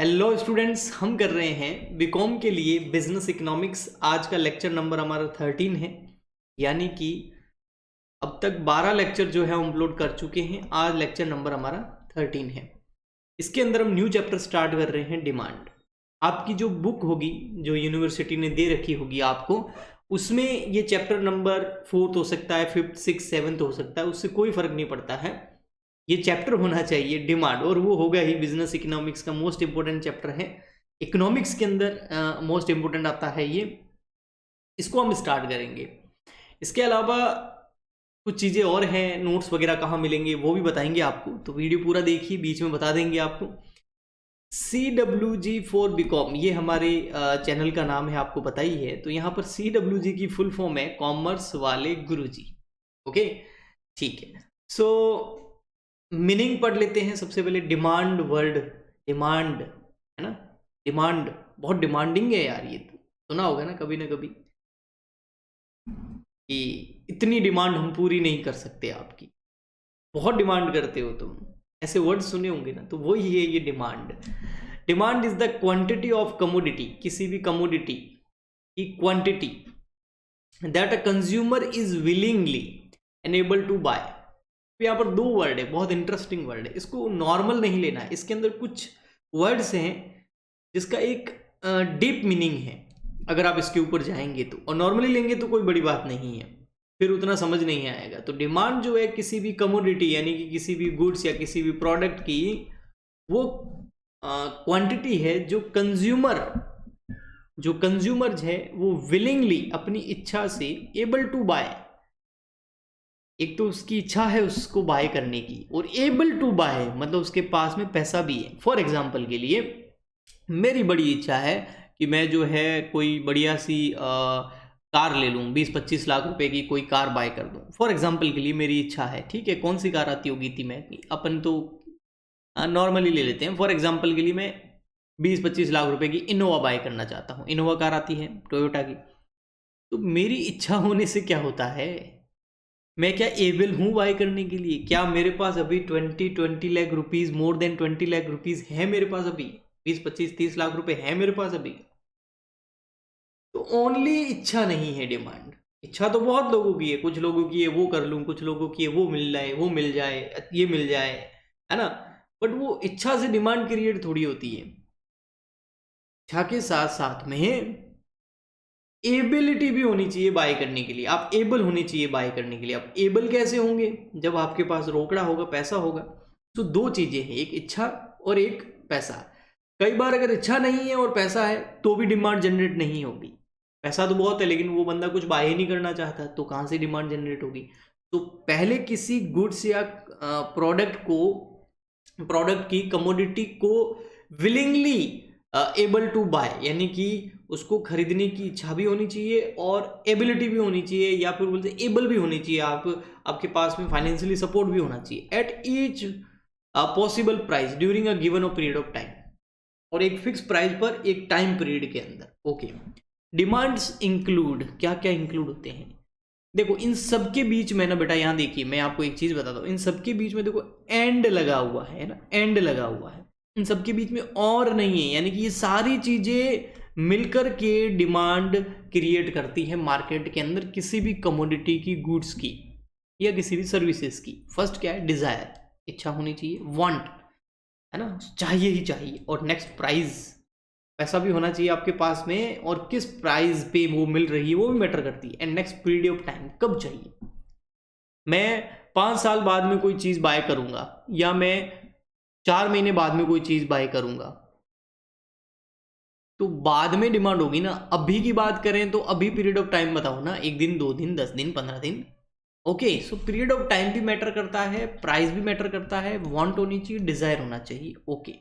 Hello students, हम कर रहे हैं बीकॉम के लिए बिजनेस इकोनॉमिक्स। आज का लेक्चर नंबर हमारा 13 है, यानी कि अब तक 12 लेक्चर जो है हम अपलोड कर चुके हैं। आज लेक्चर नंबर हमारा 13 है। इसके अंदर हम न्यू चैप्टर स्टार्ट कर रहे हैं, डिमांड। आपकी जो बुक होगी, जो यूनिवर्सिटी ने दे रखी होगी आपको, उसमें ये चैप्टर नंबर 4 हो सकता है, 5th 6th 7th हो सकता है, उससे कोई फर्क नहीं पड़ता है। ये चैप्टर होना चाहिए डिमांड, और वो होगा ही। बिजनेस इकोनॉमिक्स का मोस्ट इंपोर्टेंट चैप्टर है। इकोनॉमिक्स के अंदर मोस्ट इंपोर्टेंट आता है ये। इसको हम स्टार्ट करेंगे। इसके अलावा कुछ चीज़ें और हैं, नोट्स वगैरह कहाँ मिलेंगे वो भी बताएंगे आपको, तो वीडियो पूरा देखिए, बीच में बता देंगे आपको। CWG फॉर बीकॉम, ये हमारे चैनल का नाम है, आपको पता ही है। तो यहाँ पर CWG की फुल फॉर्म है कॉमर्स वाले गुरुजी। ओके, ठीक है। सो मीनिंग पढ़ लेते हैं सबसे पहले। डिमांड, वर्ड डिमांड है ना, डिमांड बहुत डिमांडिंग है यार। ये तो सुना होगा ना कभी कि इतनी डिमांड हम पूरी नहीं कर सकते आपकी, बहुत डिमांड करते हो तुम, ऐसे वर्ड सुने होंगे ना। तो वही है ये demand. Demand is the quantity of commodity, किसी भी कमोडिटी की quantity that a consumer is willingly enable to buy. यहाँ पर दो वर्ड है, बहुत इंटरेस्टिंग वर्ड है, इसको नॉर्मल नहीं लेना है। इसके अंदर कुछ वर्ड्स हैं जिसका एक डीप मीनिंग है, अगर आप इसके ऊपर जाएंगे तो। और नॉर्मली लेंगे तो कोई बड़ी बात नहीं है, फिर उतना समझ नहीं आएगा। तो डिमांड जो है किसी भी कमोडिटी, यानी कि किसी भी गुड्स या किसी भी प्रोडक्ट की वो क्वांटिटी है जो कंज्यूमर है वो विलिंगली, अपनी इच्छा से, एबल टू बाय, एक तो उसकी इच्छा है उसको बाय करने की, और एबल टू बाय मतलब उसके पास में पैसा भी है। फॉर एग्जांपल के लिए, मेरी बड़ी इच्छा है कि मैं जो है कोई बढ़िया सी कार ले लूँ, 20-25 लाख रुपए की कोई कार बाय कर दूँ। फॉर एग्जांपल के लिए मेरी इच्छा है, ठीक है। कौन सी कार आती होगी इतनी, अपन तो नॉर्मली ले लेते हैं। फॉर एग्जाम्पल के लिए मैं 20-25 लाख रुपए की इनोवा बाय करना चाहता हूँ। इनोवा कार आती है टोयोटा की। तो मेरी इच्छा होने से क्या होता है, मैं क्या एबल हूँ बाय करने के लिए? क्या मेरे पास अभी 20 lakh rupees, more than 20 lakh rupees है मेरे पास अभी? 20-25-30 लाख रुपए है मेरे पास अभी? तो ओनली इच्छा नहीं है डिमांड। इच्छा तो बहुत लोगों की है, कुछ लोगों की है वो कर लूँ, कुछ लोगों की है वो मिल जाए, वो मिल जाए, ये मिल जाए, है ना। बट वो इच्छा से डिमांड क्रिएट थोड़ी होती है। इच्छा के साथ साथ में एबिलिटी भी होनी चाहिए बाय करने के लिए। आप एबल होने चाहिए बाय करने के लिए। आप एबल कैसे होंगे? जब आपके पास रोकड़ा होगा, पैसा होगा। तो दो चीजें हैं, एक इच्छा और एक पैसा। कई बार अगर इच्छा नहीं है और पैसा है तो भी डिमांड जनरेट नहीं होगी। पैसा तो बहुत है लेकिन वो बंदा कुछ बाय ही नहीं करना चाहता, तो कहाँ से डिमांड जनरेट होगी? तो पहले किसी गुड्स या प्रोडक्ट की कमोडिटी को विलिंगली एबल टू बाय, यानी कि उसको खरीदने की इच्छा भी होनी चाहिए और एबिलिटी भी होनी चाहिए, या फिर बोलते एबल भी होनी चाहिए। आपके पास में फाइनेंशियली सपोर्ट भी होना चाहिए at each possible price during a given period of time, और एक फिक्स प्राइस पर एक टाइम पीरियड के अंदर। ओके, डिमांड्स इंक्लूड, क्या क्या इंक्लूड होते हैं? देखो इन सबके बीच में ना बेटा, यहाँ देखिए मैं आपको एक चीज बताता हूँ। इन सबके बीच में देखो एंड लगा हुआ है ना, एंड लगा हुआ है। इन सबके बीच में और नहीं है, यानी कि ये सारी चीजें मिलकर के डिमांड क्रिएट करती है मार्केट के अंदर, किसी भी कमोडिटी की, गुड्स की या किसी भी सर्विसेज की। फर्स्ट क्या है? डिजायर, इच्छा होनी चाहिए। वांट है ना, चाहिए ही चाहिए। और नेक्स्ट प्राइस, पैसा भी होना चाहिए आपके पास में, और किस प्राइस पे वो मिल रही है वो भी मैटर करती है। And next period of time, कब चाहिए? मैं 5 साल बाद में कोई चीज बाय करूंगा, या मैं 4 महीने बाद में कोई चीज बाय करूंगा, तो बाद में डिमांड होगी ना। अभी की बात करें तो अभी पीरियड ऑफ टाइम बताओ ना, 1 दिन, 2 दिन, 10 दिन, 15 दिन। Okay, so period of time भी मैटर करता है, प्राइस भी मैटर करता है, वांट होनी चाहिए, डिजायर होना चाहिए। ओके,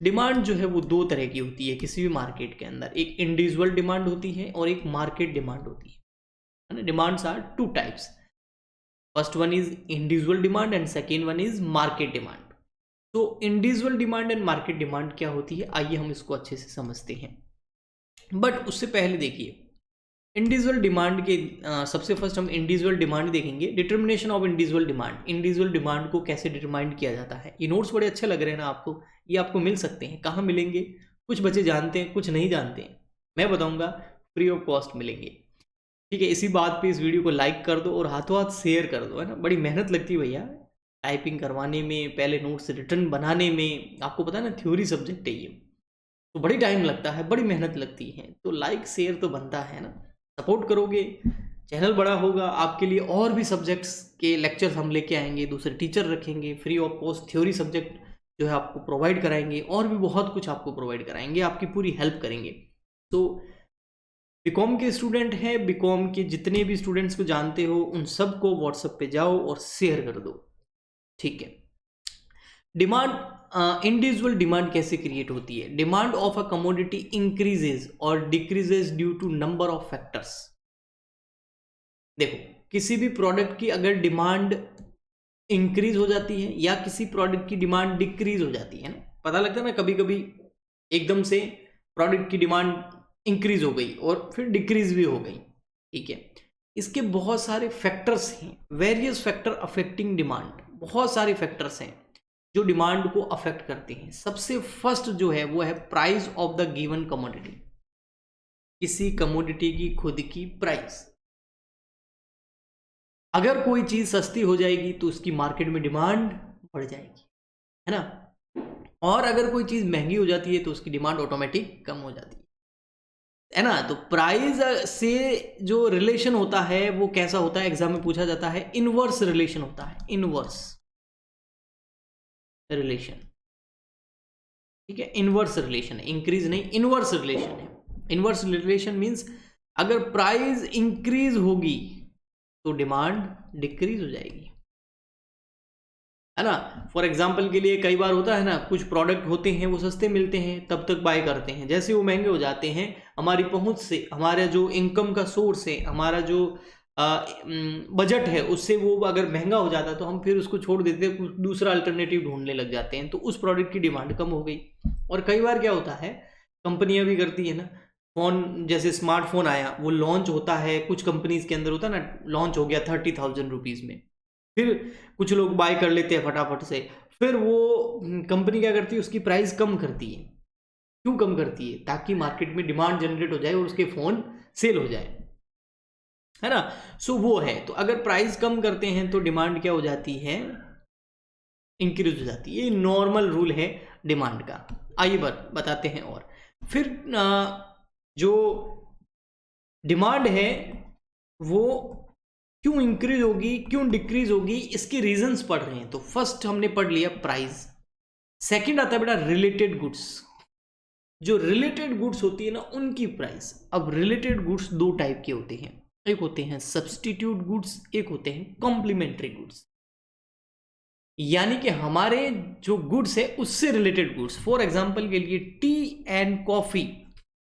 डिमांड जो है वो दो तरह की होती है किसी भी मार्केट के अंदर। एक इंडिविजुअल डिमांड होती है और एक मार्केट डिमांड होती है ना। Demands are 2 types. First one is individual demand and second one is market demand. तो individual demand and market demand क्या होती है, आइए हम इसको अच्छे से समझते हैं। बट उससे पहले देखिए इंडिविजुअल डिमांड के सबसे फर्स्ट हम इंडिविजुअल डिमांड देखेंगे। Determination of individual demand, individual demand को कैसे डिटरमाइन किया जाता है। ये नोट्स बड़े अच्छे लग रहे हैं ना आपको, ये आपको मिल सकते हैं। कहाँ मिलेंगे? कुछ बच्चे जानते हैं, कुछ नहीं जानते हैं, मैं बताऊंगा, फ्री ऑफ कॉस्ट मिलेंगे। ठीक है, इसी बात पे इस वीडियो को लाइक कर दो और हाथों हाथ शेयर कर दो, है ना। बड़ी मेहनत लगती है भैया टाइपिंग करवाने में, पहले नोट्स रिटर्न बनाने में, आपको पता है ना थ्योरी सब्जेक्ट है ये, तो बड़ी टाइम लगता है, बड़ी मेहनत लगती है, तो लाइक शेयर तो बनता है ना। सपोर्ट करोगे चैनल बड़ा होगा, आपके लिए और भी सब्जेक्ट्स के लेक्चर्स हम लेके आएंगे, दूसरे टीचर रखेंगे, free of cost theory subject जो है आपको प्रोवाइड कराएंगे, और भी बहुत कुछ आपको प्रोवाइड कराएंगे, आपकी पूरी हेल्प करेंगे। तो बीकॉम के स्टूडेंट हैं, बीकॉम के जितने भी स्टूडेंट्स को जानते हो उन सबको व्हाट्सएप पे जाओ और शेयर कर दो। ठीक है, डिमांड, इंडिविजुअल डिमांड कैसे क्रिएट होती है? Demand of a commodity increases और decreases due to number of factors. देखो, किसी भी प्रोडक्ट की अगर डिमांड इंक्रीज हो जाती है या किसी प्रोडक्ट की डिमांड डिक्रीज हो जाती है ना, पता लगता है ना कभी कभी एकदम से प्रोडक्ट की डिमांड इंक्रीज हो गई और फिर डिक्रीज भी हो गई। ठीक है, इसके बहुत सारे फैक्टर्स हैं, वेरियस फैक्टर अफेक्टिंग डिमांड, बहुत सारे फैक्टर्स हैं जो डिमांड को अफेक्ट करते हैं। सबसे फर्स्ट जो है वो है price of the given commodity, किसी कमोडिटी की खुद की प्राइस। अगर कोई चीज सस्ती हो जाएगी तो उसकी मार्केट में डिमांड बढ़ जाएगी, है ना, और अगर कोई चीज महंगी हो जाती है तो उसकी डिमांड ऑटोमेटिक कम हो जाती है ना। तो प्राइस से जो रिलेशन होता है वो कैसा होता है, एग्जाम में पूछा जाता है, इनवर्स रिलेशन होता है, इनवर्स रिलेशन। ठीक है, इनवर्स रिलेशन है, इंक्रीज नहीं, इनवर्स रिलेशन है। इनवर्स रिलेशन मींस अगर प्राइस इंक्रीज होगी तो डिमांड डिक्रीज हो जाएगी, है ना। फॉर एग्जाम्पल के लिए कई बार होता है ना, कुछ प्रोडक्ट होते हैं वो सस्ते मिलते हैं तब तक बाय करते हैं, जैसे वो महंगे हो जाते हैं हमारी पहुंच से, हमारा जो इनकम का सोर्स है, हमारा जो बजट है उससे वो अगर महंगा हो जाता है तो हम फिर उसको छोड़ देते हैं, कुछ दूसरा अल्टरनेटिव ढूंढने लग जाते हैं, तो उस प्रोडक्ट की डिमांड कम हो गई। और कई बार क्या होता है, कंपनियां भी करती है ना, फोन जैसे स्मार्टफोन आया, वो लॉन्च होता है, कुछ कंपनीज के अंदर होता है ना, लॉन्च हो गया 30,000 रुपीज में, फिर कुछ लोग बाय कर लेते हैं फटाफट से, फिर वो कंपनी क्या करती है, उसकी प्राइस कम करती है। क्यों कम करती है? ताकि मार्केट में डिमांड जनरेट हो जाए और उसके फोन सेल हो जाए, है ना। सो वो है, तो अगर प्राइस कम करते हैं तो डिमांड क्या हो जाती है, इंक्रीज हो जाती है। ये नॉर्मल रूल है डिमांड का। आइए बताते हैं। और फिर जो डिमांड है वो क्यों इंक्रीज होगी, क्यों डिक्रीज होगी, इसके रीजंस पढ़ रहे हैं। तो फर्स्ट हमने पढ़ लिया प्राइस, सेकंड आता है बेटा रिलेटेड गुड्स। जो रिलेटेड गुड्स होती है ना उनकी प्राइस। अब रिलेटेड गुड्स दो टाइप के होते हैं, एक होते हैं सब्स्टिट्यूट गुड्स, एक होते हैं कॉम्प्लीमेंट्री गुड्स। यानी कि हमारे जो गुड्स है उससे रिलेटेड गुड्स। फॉर एग्जांपल के लिए टी एंड कॉफी,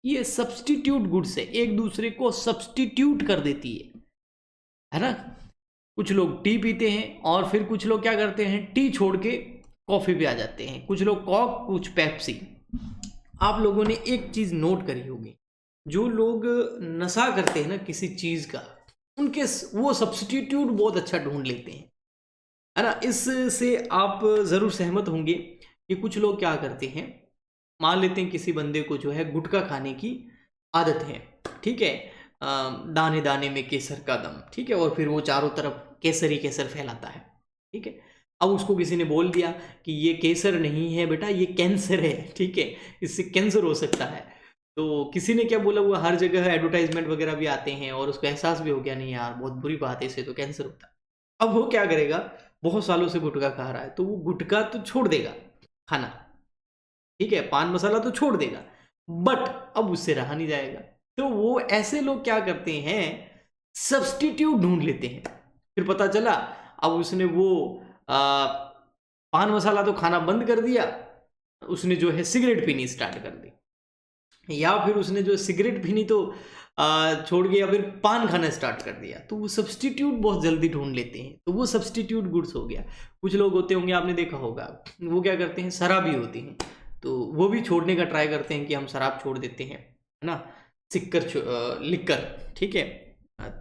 ये सब्स्टिट्यूट गुड्स है, एक दूसरे को सब्स्टिट्यूट कर देती है ना। कुछ लोग टी पीते हैं और फिर कुछ लोग क्या करते हैं, टी छोड़ के कॉफी पे आ जाते हैं, कुछ लोग कॉक, कुछ पेप्सी। आप लोगों ने एक चीज नोट करी होगी, जो लोग नशा करते हैं ना किसी चीज का, उनके वो सब्स्टिट्यूट बहुत अच्छा ढूंढ लेते हैं, है ना। इससे आप जरूर सहमत होंगे कि कुछ लोग क्या करते हैं, मान लेते हैं किसी बंदे को जो है गुटखा खाने की आदत है, ठीक है, दाने दाने में केसर का दम, ठीक है, और फिर वो चारों तरफ केसर ही केसर फैलाता है, ठीक है। अब उसको किसी ने बोल दिया कि ये केसर नहीं है बेटा, ये कैंसर है, ठीक है, इससे कैंसर हो सकता है। तो किसी ने क्या बोला, वो हर जगह एडवर्टाइजमेंट वगैरह भी आते हैं और उसको एहसास भी हो गया, नहीं यार बहुत बुरी बात है, इससे तो कैंसर होता है। अब वो क्या करेगा, बहुत सालों से गुटखा खा रहा है, तो वो गुटखा तो छोड़ देगा खाना, ठीक है, पान मसाला तो छोड़ देगा, बट अब उससे रहा नहीं जाएगा। तो वो ऐसे लोग क्या करते हैं, सब्स्टिट्यूट ढूंढ लेते हैं। फिर पता चला अब उसने वो पान मसाला तो खाना बंद कर दिया, उसने जो है सिगरेट पीनी स्टार्ट कर दी, या फिर उसने जो सिगरेट पीनी तो छोड़ के या फिर पान खाना स्टार्ट कर दिया। तो वो सब्स्टिट्यूट बहुत जल्दी ढूंढ लेते हैं, तो वो सब्स्टिट्यूट गुड्स हो गया। कुछ लोग होते होंगे, आपने देखा होगा, वो क्या करते हैं, शराबी होती हैं, तो वो भी छोड़ने का ट्राई करते हैं कि हम शराब छोड़ देते हैं, है ना, लिक्कर, ठीक है।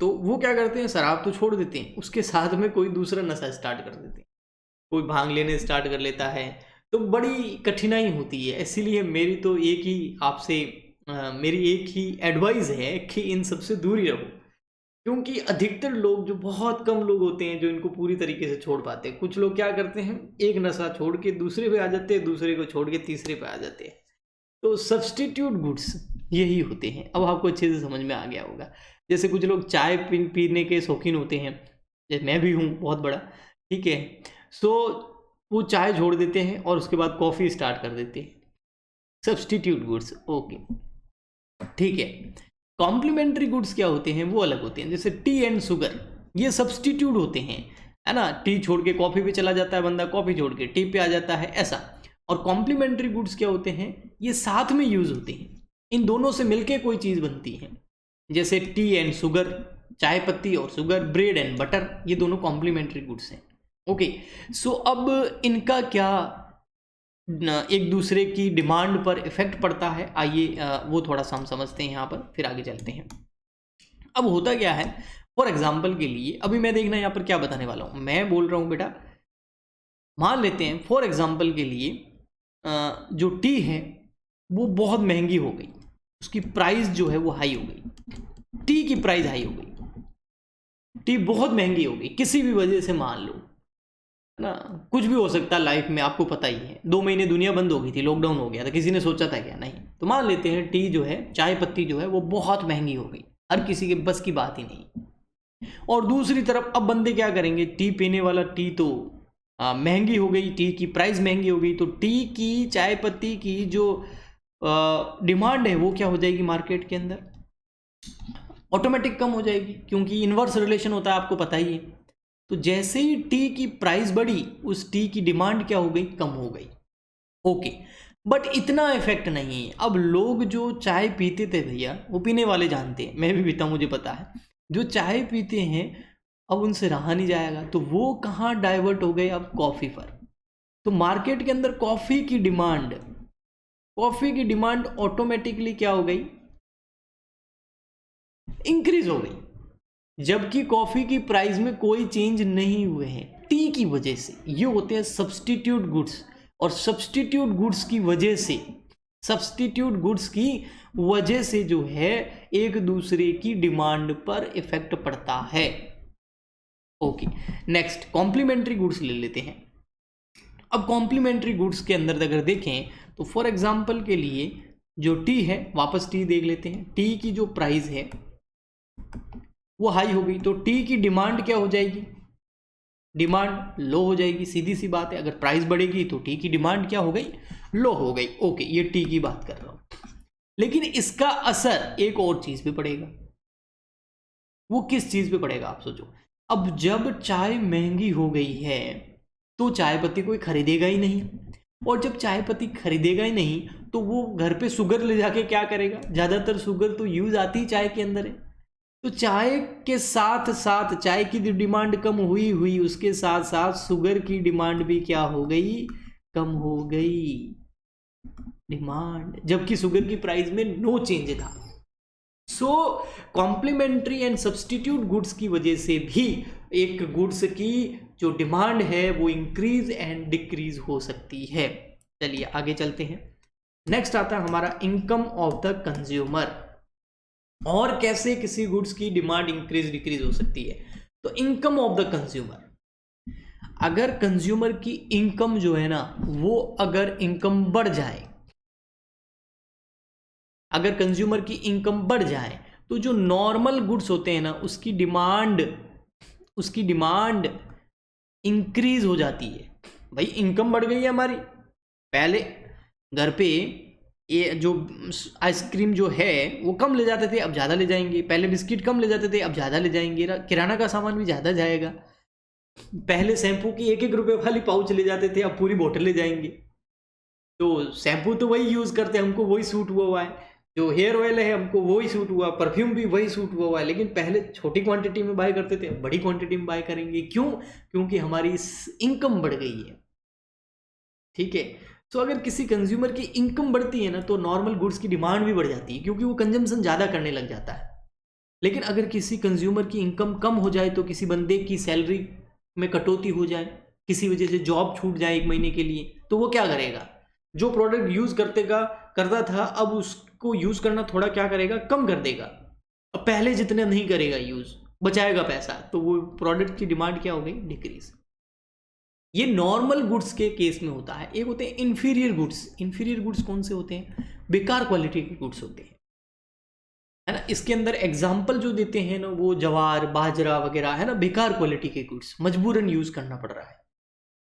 तो वो क्या करते हैं, शराब तो छोड़ देते हैं, उसके साथ में कोई दूसरा नशा स्टार्ट कर देते हैं। कोई भांग लेने स्टार्ट कर लेता है, तो बड़ी कठिनाई होती है। इसीलिए मेरी तो एक ही आपसे मेरी एक ही एडवाइस है कि इन सबसे दूर ही रहो, क्योंकि अधिकतर लोग, जो बहुत कम लोग होते हैं जो इनको पूरी तरीके से छोड़ पाते हैं। कुछ लोग क्या करते हैं, एक नशा छोड़ के दूसरे पे आ जाते हैं, दूसरे को छोड़ के तीसरे पे आ जाते हैं। तो सब्स्टिट्यूट गुड्स यही होते हैं। अब आपको अच्छे से समझ में आ गया होगा। जैसे कुछ लोग चाय पीने के शौकीन होते हैं, जैसे मैं भी हूँ बहुत बड़ा, ठीक है। सो वो चाय छोड़ देते हैं और उसके बाद कॉफ़ी स्टार्ट कर देते हैं। सब्स्टिट्यूट गुड्स, ओके, ठीक है। कॉम्प्लीमेंट्री गुड्स क्या होते हैं, वो अलग होते हैं। जैसे टी एंड शुगर, ये सब्स्टिट्यूट होते हैं, है ना। टी छोड़ के कॉफ़ी पे चला जाता है बंदा, कॉफ़ी छोड़ के टी पे आ जाता है, ऐसा। और कॉम्प्लीमेंट्री गुड्स क्या होते हैं, ये साथ में यूज होते हैं, इन दोनों से मिलके कोई चीज़ बनती है। जैसे टी एंड शुगर, चाय पत्ती और शुगर, ब्रेड एंड बटर, ये दोनों कॉम्प्लीमेंट्री गुड्स हैं। ओके, सो अब इनका क्या एक दूसरे की डिमांड पर इफेक्ट पड़ता है, आइए वो थोड़ा सा हम समझते हैं यहाँ पर, फिर आगे चलते हैं। अब होता क्या है, फॉर एग्जाम्पल के लिए अभी मैं देखना यहाँ पर क्या बताने वाला हूँ। मैं बोल रहा हूँ बेटा, मान लेते हैं फॉर एग्जाम्पल के लिए जो टी है वो बहुत महंगी हो गई, उसकी प्राइस जो है वो हाई हो गई, टी की प्राइस हाई हो गई, टी बहुत महंगी हो गई किसी भी वजह से, मान लो ना, कुछ भी हो सकता है लाइफ में, आपको पता ही है। 2 महीने दुनिया बंद हो गई थी, लॉकडाउन हो गया था, किसी ने सोचा था क्या? नहीं। तो मान लेते हैं टी जो है, चाय पत्ती जो है वो बहुत महंगी हो गई, हर किसी के बस की बात ही नहीं। और दूसरी तरफ अब बंदे क्या करेंगे, टी पीने वाला, टी तो महंगी हो गई, टी की प्राइस महंगी हो गई, तो टी की, चाय पत्ती की जो डिमांड है वो क्या हो जाएगी मार्केट के अंदर, ऑटोमेटिक कम हो जाएगी, क्योंकि इन्वर्स रिलेशन होता है, आपको पता ही है। तो जैसे ही टी की प्राइस बढ़ी, उस टी की डिमांड क्या हो गई, कम हो गई। ओके, बट इतना इफेक्ट नहीं है। अब लोग जो चाय पीते थे भैया, वो पीने वाले जानते हैं, मैं भी पीता हूँ, मुझे पता है, जो चाय पीते हैं अब उनसे रहा नहीं जाएगा, तो वो कहाँ डाइवर्ट हो गए, अब कॉफ़ी पर। तो मार्केट के अंदर कॉफ़ी की डिमांड ऑटोमेटिकली क्या हो गई, इंक्रीज हो गई, जबकि कॉफ़ी की प्राइस में कोई चेंज नहीं हुए हैं टी की वजह से। ये होते हैं सब्स्टिट्यूट गुड्स, और सब्स्टिट्यूट गुड्स की वजह से जो है एक दूसरे की डिमांड पर इफेक्ट पड़ता है। ओके, नेक्स्ट कॉम्प्लीमेंट्री गुड्स ले लेते हैं। अब कॉम्प्लीमेंट्री गुड्स के अंदर अगर देखें तो फॉर एग्जांपल के लिए जो टी है, वापस टी देख लेते हैं, टी की जो प्राइस है वो हाई हो गई, तो टी की डिमांड क्या हो जाएगी, डिमांड लो हो जाएगी, सीधी सी बात है। अगर प्राइस बढ़ेगी तो टी की डिमांड क्या हो गई, लो हो गई। ओके, ये टी की बात कर रहा हूं, लेकिन इसका असर एक और चीज पे पड़ेगा। वो किस चीज पे पड़ेगा, आप सोचो। अब जब चाय महंगी हो गई है तो चाय पत्ती कोई खरीदेगा ही नहीं, और जब चाय पत्ती खरीदेगा ही नहीं तो वो घर पे शुगर ले जाके क्या करेगा, ज्यादातर शुगर तो यूज आती ही चाय के अंदर है। तो चाय के साथ साथ चाय की जो डिमांड कम हुई उसके साथ साथ शुगर की डिमांड भी क्या हो गई, कम हो गई डिमांड, जबकि शुगर की प्राइस में नो चेंज था। सो कॉम्प्लीमेंट्री एंड सब्स्टिट्यूट गुड्स की वजह से भी एक गुड्स की जो डिमांड है वो इंक्रीज एंड डिक्रीज हो सकती है। चलिए आगे चलते हैं। नेक्स्ट आता है हमारा इनकम ऑफ द कंज्यूमर, और कैसे किसी गुड्स की डिमांड इंक्रीज डिक्रीज हो सकती है। तो इनकम ऑफ द कंज्यूमर, अगर कंज्यूमर की इनकम जो है ना, वो अगर इनकम बढ़ जाए, अगर कंज्यूमर की इनकम बढ़ जाए तो जो नॉर्मल गुड्स होते हैं ना, उसकी डिमांड इंक्रीज हो जाती है। भाई इनकम बढ़ गई है हमारी, पहले घर पे ये जो आइसक्रीम जो है वो कम ले जाते थे, अब ज़्यादा ले जाएंगे। पहले बिस्किट कम ले जाते थे, अब ज़्यादा ले जाएंगे। किराना का सामान भी ज़्यादा जाएगा। पहले शैम्पू की 1-1 रुपए वाली पाउच ले जाते थे, अब पूरी बोतल ले जाएंगे। तो शैम्पू तो वही यूज़ करते हैं, हमको वही सूट हुआ है। जो हेयर ऑयल है हमको वही सूट हुआ, परफ्यूम भी वही सूट हुआ है। लेकिन पहले छोटी क्वांटिटी में बाय करते थे, अब बड़ी क्वांटिटी में बाय करेंगे। क्यों? क्योंकि हमारी इनकम बढ़ गई है। ठीक है, तो अगर किसी कंज्यूमर की इनकम बढ़ती है ना, तो नॉर्मल गुड्स की डिमांड भी बढ़ जाती है, क्योंकि वो कंजम्पशन ज़्यादा करने लग जाता है। लेकिन अगर किसी कंज्यूमर की इनकम कम हो जाए, तो किसी बंदे की सैलरी में कटौती हो जाए, किसी वजह से जॉब छूट जाए 1 महीने के लिए, तो वो क्या करेगा? जो प्रोडक्ट यूज करता था, अब उसको यूज करना थोड़ा क्या करेगा, कम कर देगा। अब पहले जितना नहीं करेगा यूज, बचाएगा पैसा, तो वो प्रोडक्ट की डिमांड क्या हो गई, डिक्रीज। ये नॉर्मल गुड्स के केस में होता है। एक होते हैं इंफीरियर गुड्स। इंफीरियर गुड्स कौन से होते हैं? बेकार क्वालिटी के गुड्स होते हैं, है ना। इसके अंदर एग्जाम्पल जो देते हैं ना, वो जवार बाजरा वगैरह, है ना, बेकार क्वालिटी के गुड्स, मजबूरन यूज करना पड़ रहा है।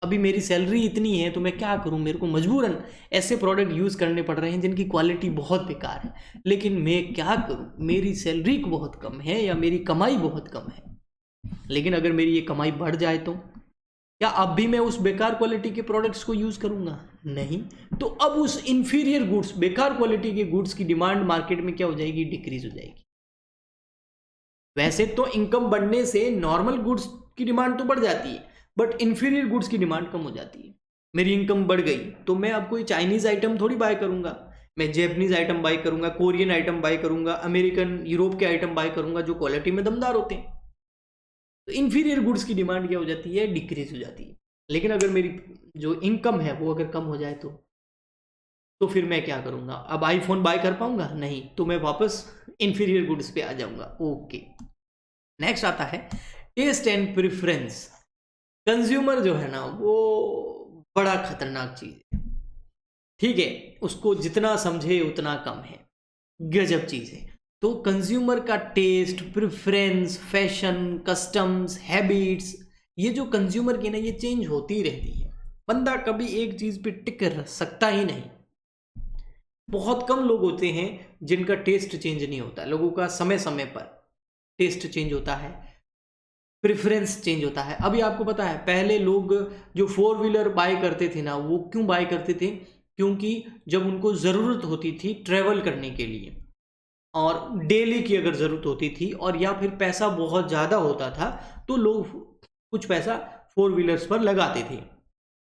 अभी मेरी सैलरी इतनी है तो मैं क्या करूं, मेरे को मजबूरन ऐसे प्रोडक्ट यूज करने पड़ रहे हैं जिनकी क्वालिटी बहुत बेकार है, लेकिन मैं क्या करूं, मेरी सैलरी बहुत कम है या मेरी कमाई बहुत कम है। लेकिन अगर मेरी ये कमाई बढ़ जाए तो क्या अब भी मैं उस बेकार क्वालिटी के प्रोडक्ट्स को यूज करूंगा? नहीं। तो अब उस इंफीरियर गुड्स, बेकार क्वालिटी के गुड्स की डिमांड मार्केट में क्या हो जाएगी, डिक्रीज हो जाएगी। वैसे तो इनकम बढ़ने से नॉर्मल गुड्स की डिमांड तो बढ़ जाती है, बट इंफीरियर गुड्स की डिमांड कम हो जाती है। मेरी इनकम बढ़ गई तो मैं अब कोई चाइनीज आइटम थोड़ी बाय करूंगा, मैं जैपनीज आइटम बाय करूंगा, कोरियन आइटम बाय करूंगा, अमेरिकन यूरोप के आइटम बाय करूंगा जो क्वालिटी में दमदार होते हैं। तो इंफीरियर गुड्स की डिमांड क्या हो जाती है, डिक्रीज हो जाती है। लेकिन अगर मेरी जो इनकम है वो अगर कम हो जाए तो फिर मैं क्या करूंगा, अब आईफोन बाय कर पाऊंगा? नहीं, तो मैं वापस इंफीरियर गुड्स पे आ जाऊंगा। ओके, नेक्स्ट आता है टेस्ट एंड प्रेफरेंस। कंज्यूमर जो है ना, वो बड़ा खतरनाक चीज है, ठीक है। उसको जितना समझे उतना कम है, गजब चीज है। तो कंज्यूमर का taste, preference, fashion, customs, habits, ये जो कंज्यूमर की ना, ये चेंज होती रहती है। बंदा कभी एक चीज पे टिक कर सकता ही नहीं। बहुत कम लोग होते हैं जिनका टेस्ट चेंज नहीं होता। लोगों का समय समय पर टेस्ट चेंज होता है, प्रेफरेंस चेंज होता है। अभी आपको पता है, पहले लोग जो 4 व्हीलर बाय करते थे ना, वो क्यों बाय करते थे? क्योंकि जब उनको ज़रूरत होती थी ट्रेवल करने के लिए, और डेली की अगर ज़रूरत होती थी, और या फिर पैसा बहुत ज़्यादा होता था, तो लोग कुछ पैसा 4 व्हीलर्स पर लगाते थे,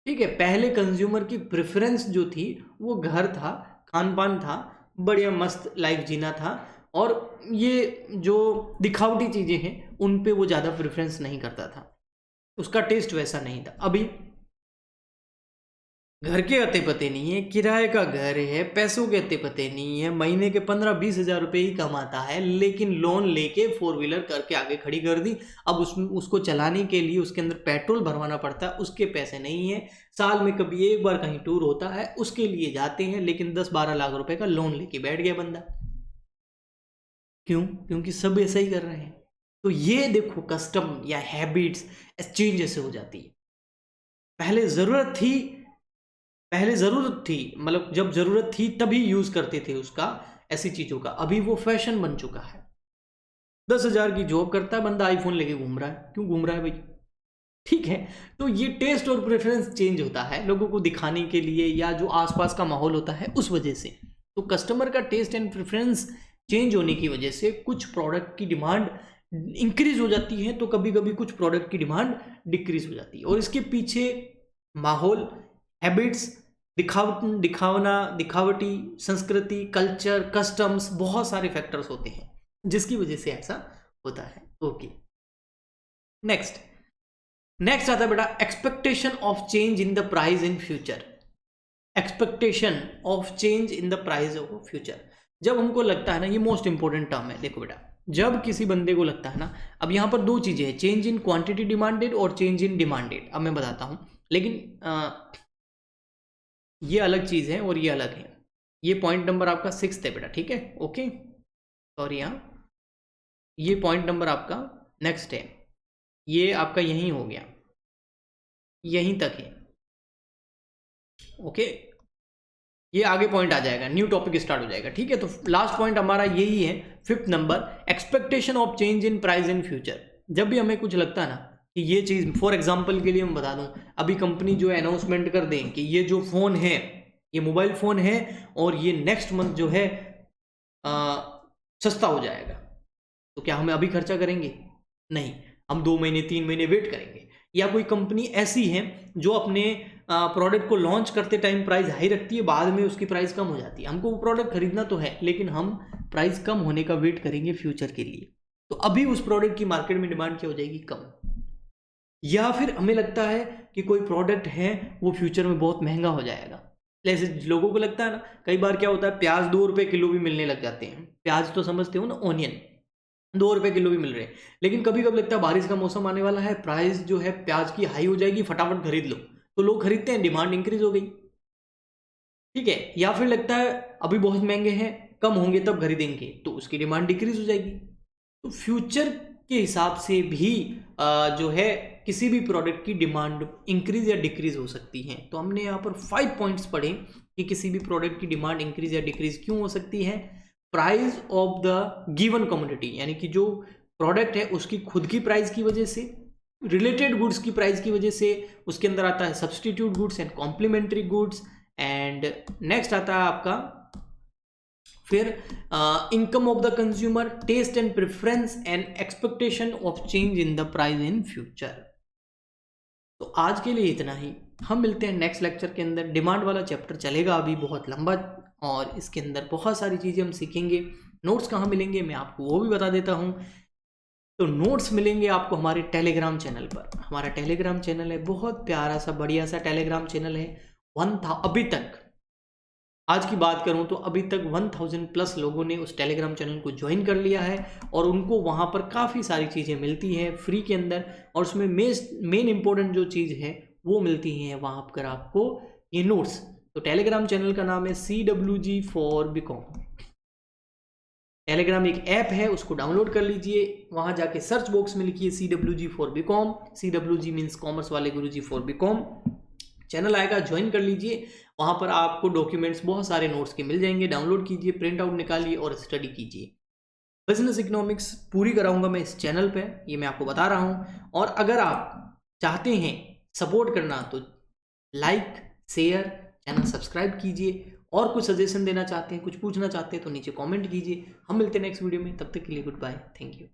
ठीक है। पहले कंज्यूमर की प्रेफरेंस जो थी वो घर था, खान पान था, बढ़िया मस्त लाइफ जीना था, और ये जो दिखावटी चीज़ें हैं उन पे वो ज़्यादा प्रेफरेंस नहीं करता था, उसका टेस्ट वैसा नहीं था। अभी घर के अते पते नहीं है, किराए का घर है, पैसों के अते पते नहीं है, महीने के 15-20 हज़ार रुपये ही कमाता है, लेकिन लोन लेके 4 व्हीलर करके आगे खड़ी कर दी। अब उसको चलाने के लिए उसके अंदर पेट्रोल भरवाना पड़ता है, उसके पैसे नहीं है। साल में कभी एक बार कहीं टूर होता है, उसके लिए जाते हैं, लेकिन 10-12 लाख रुपए का लोन लेके बैठ गया बंदा। क्यों? क्योंकि सब ऐसा ही कर रहे हैं। तो ये देखो, कस्टम या हैबिट्स चेंज ऐसे हो जाती है। पहले ज़रूरत थी, मतलब जब ज़रूरत थी तभी यूज़ करते थे उसका, ऐसी चीज़ों का। अभी वो फैशन बन चुका है। 10,000 की जॉब करता है बंदा, आईफोन लेके घूम रहा है। क्यों घूम रहा है भाई? ठीक है। तो ये टेस्ट और प्रेफरेंस चेंज होता है लोगों को दिखाने के लिए, या जो आसपास का माहौल होता है उस वजह से। तो कस्टमर का टेस्ट एंड प्रेफरेंस चेंज होने की वजह से कुछ प्रोडक्ट की डिमांड इंक्रीज हो जाती है, तो कभी कभी कुछ प्रोडक्ट की डिमांड डिक्रीज हो जाती है। और इसके पीछे माहौल, हैबिट्स, दिखावटी संस्कृति, कल्चर, कस्टम्स, बहुत सारे फैक्टर्स होते हैं जिसकी वजह से ऐसा होता है। ओके, नेक्स्ट आता है बेटा, expectation of change in the price in future. Expectation of change in the price of future, जब हमको लगता है ना, ये मोस्ट इंपॉर्टेंट टर्म है। देखो बेटा, जब किसी बंदे को लगता है ना, अब यहाँ पर 2 चीजें हैं, चेंज इन क्वांटिटी डिमांडेड और चेंज इन डिमांडेड। अब मैं बताता हूँ, लेकिन ये अलग चीज है और ये अलग है। ये पॉइंट नंबर आपका 6 है बेटा, ठीक है। ओके, सॉरी, यहाँ ये पॉइंट नंबर आपका नेक्स्ट है, ये आपका यहीं हो गया, यहीं तक है। ओके, ये आगे पॉइंट आ जाएगा, न्यू टॉपिक स्टार्ट हो जाएगा, ठीक है। तो लास्ट पॉइंट हमारा यही है, 5th number, expectation of change in price in future. जब भी हमें कुछ लगता है ना कि ये चीज़, फॉर एग्जांपल के लिए मैं बता दूं, अभी कंपनी जो अनाउंसमेंट कर दें कि ये जो फ़ोन है, ये मोबाइल फ़ोन है, और ये नेक्स्ट मंथ जो है सस्ता हो जाएगा, तो क्या हमें अभी खर्चा करेंगे? नहीं, हम 2 महीने 3 महीने वेट करेंगे। या कोई कंपनी ऐसी है जो अपने प्रोडक्ट को लॉन्च करते टाइम प्राइस हाई रखती है, बाद में उसकी प्राइस कम हो जाती है। हमको वो प्रोडक्ट खरीदना तो है, लेकिन हम प्राइस कम होने का वेट करेंगे फ्यूचर के लिए। तो अभी उस प्रोडक्ट की मार्केट में डिमांड क्या हो जाएगी? कम। या फिर हमें लगता है कि कोई प्रोडक्ट है वो फ्यूचर में बहुत महंगा हो जाएगा। जैसे लोगों को लगता है ना, कई बार क्या होता है, प्याज 2 रुपए किलो भी मिलने लग जाते हैं। प्याज तो समझते हो ना, ऑनियन 2 रुपए किलो भी मिल रहे हैं। लेकिन कभी कभी लगता है बारिश का मौसम आने वाला है, प्राइस जो है प्याज की हाई हो जाएगी, फटाफट खरीद लो, तो लोग खरीदते हैं, डिमांड इंक्रीज हो गई, ठीक है। या फिर लगता है अभी बहुत महंगे हैं, कम होंगे तब खरीदेंगे, तो उसकी डिमांड डिक्रीज हो जाएगी। तो फ्यूचर के हिसाब से भी जो है किसी भी प्रोडक्ट की डिमांड इंक्रीज या डिक्रीज हो सकती है। तो हमने यहाँ पर 5 पॉइंट्स पढ़े कि किसी भी प्रोडक्ट की डिमांड इंक्रीज या डिक्रीज क्यों हो सकती है। Price of the given commodity, यानी कि जो प्रोडक्ट है उसकी खुद की प्राइस की वजह से, रिलेटेड गुड्स की प्राइस की वजह से, उसके अंदर आता है substitute goods and complementary goods, and next आता है आपका फिर income of the consumer, taste and preference and expectation of change in the price in future. तो आज के लिए इतना ही, हम मिलते हैं नेक्स्ट लेक्चर के अंदर। डिमांड वाला चैप्टर चलेगा अभी बहुत लंबा, और इसके अंदर बहुत सारी चीज़ें हम सीखेंगे। नोट्स कहाँ मिलेंगे मैं आपको वो भी बता देता हूँ। तो नोट्स मिलेंगे आपको हमारे टेलीग्राम चैनल पर। हमारा टेलीग्राम चैनल है, बहुत प्यारा सा बढ़िया सा टेलीग्राम चैनल है। अभी तक आज की बात करूं तो अभी तक 1000 प्लस लोगों ने उस टेलीग्राम चैनल को ज्वाइन कर लिया है, और उनको वहां पर काफ़ी सारी चीज़ें मिलती हैं फ्री के अंदर, और उसमें मेन इंपॉर्टेंट जो चीज़ है वो मिलती हैं वहां पर आपको, ये नोट्स। तो टेलीग्राम चैनल का नाम है CWG for BCom। टेलीग्राम एक ऐप है, उसको डाउनलोड कर लीजिए। वहां जाके सर्च बॉक्स में लिखिए CWG for BCom। CWG means commerce वाले गुरुजी for BCom। चैनल आएगा, ज्वाइन कर लीजिए। वहां पर आपको डॉक्यूमेंट्स बहुत सारे नोट्स के मिल जाएंगे, डाउनलोड कीजिए, प्रिंट आउट निकालिए और स्टडी कीजिए। बिजनेस इकोनॉमिक्स पूरी कराऊंगा मैं इस चैनल पे, ये मैं आपको बता रहा हूं। और अगर आप चाहते हैं सपोर्ट करना तो लाइक, शेयर, चैनल सब्सक्राइब कीजिए। और कुछ सजेशन देना चाहते हैं, कुछ पूछना चाहते हैं तो नीचे कमेंट कीजिए। हम मिलते हैं नेक्स्ट वीडियो में, तब तक के लिए गुड बाय, थैंक यू।